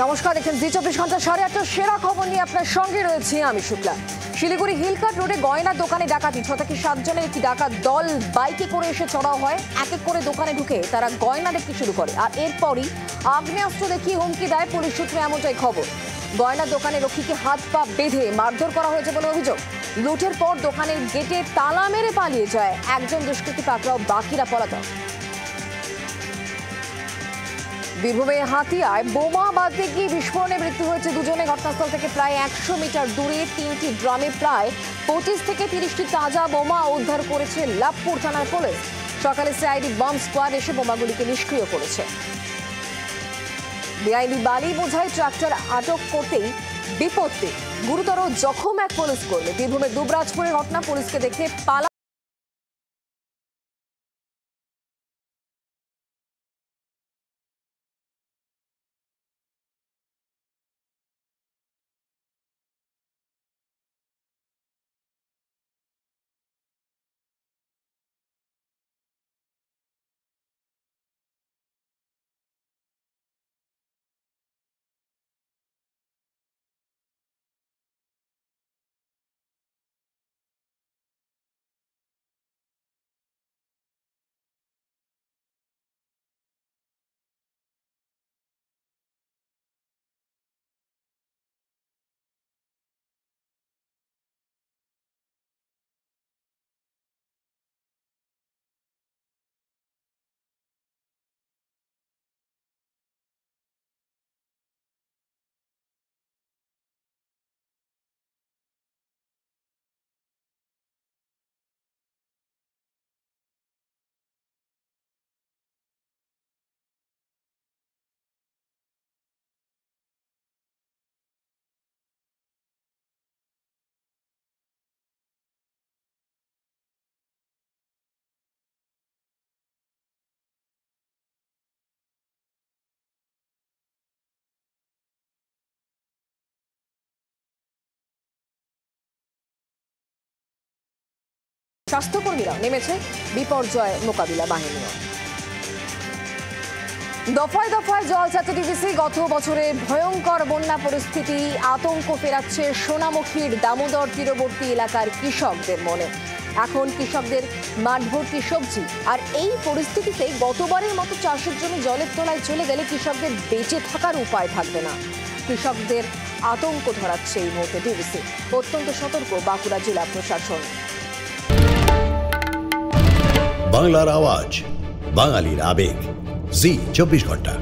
নমস্কার, দেখেন জি 24 ঘন্টা 8:30 সেরা খবর নিয়ে আপনার সঙ্গে রয়েছে আমি শুক্লা। শিলিগুড়ি হিলকাট রোডে গয়না দোকানে ডাকাতি। 6 থেকে 7 জনের একটি ডাকাত দল বাইকে করে এসে চড়াও হয়। এক এক করে দোকানে ঢুকে তারা গয়না দেখতে শুরু করে, আর এরপরই আগ্নেয়াস্ত্র দেখিয়ে হুমকি দেয়। পুলিশ সূত্রে এমনটাই খবর। গয়না দোকানে রক্ষীকে হাত পা বেঁধে মারধর করা হয়েছে বলে অভিযোগ। লুটের পর দোকানের গেটে তালা মেরে পালিয়ে যায় একজন দুষ্কৃতী, পাকড়াও বাকিরা পলাতক। বীরভূমে হাতিয়ায় বোমা বাঁধতে গিয়ে বিস্ফোরণে মৃত্যু হয়েছে দুজনে। ঘটনাস্থল থেকে প্রায় 100 মিটার দূরে 3টি ড্রামে প্রায় 25 থেকে 30টি তাজা বোমা উদ্ধার করেছে লাভপুর থানার পুলিশ। সকালে সিআইডি বম্ব স্কোয়াড এসে বোমাগুলিকে নিষ্ক্রিয় করেছে। বেআইনি বালি বোঝাই ট্রাক্টর আটক করতেই বিপত্তি, গুরুতর জখম এক পুলিশ কর্মী। বীরভূমের দুবরাজপুরের ঘটনা। পুলিশকে দেখে পালা স্বাস্থ্যকর্মীরাও নেমেছে বিপর্যয় মোকাবিলা বাহিনীও। দফায় দফায় জল ছাড়ছে ডিভিসি। গত বছরে ভয়ঙ্কর বন্যা পরিস্থিতি আতঙ্ক ফেরাচ্ছে সোনামুখীর দামোদর তীরবর্তী এলাকার কৃষকদের মনে। এখন কৃষকদের মাঠ ভর্তি সবজি, আর এই পরিস্থিতিতে গতবারের মতো চাষের জমি জলের তলায় চলে গেলে কৃষকদের বেঁচে থাকার উপায় থাকবে না। কৃষকদের আতঙ্ক ধরাচ্ছে এই মুহূর্তে ডিভিসি। অত্যন্ত সতর্ক বাঁকুড়া জেলা প্রশাসন। বাংলার আওয়াজ, বাঙালির আবেগ, জি 24 ঘন্টা।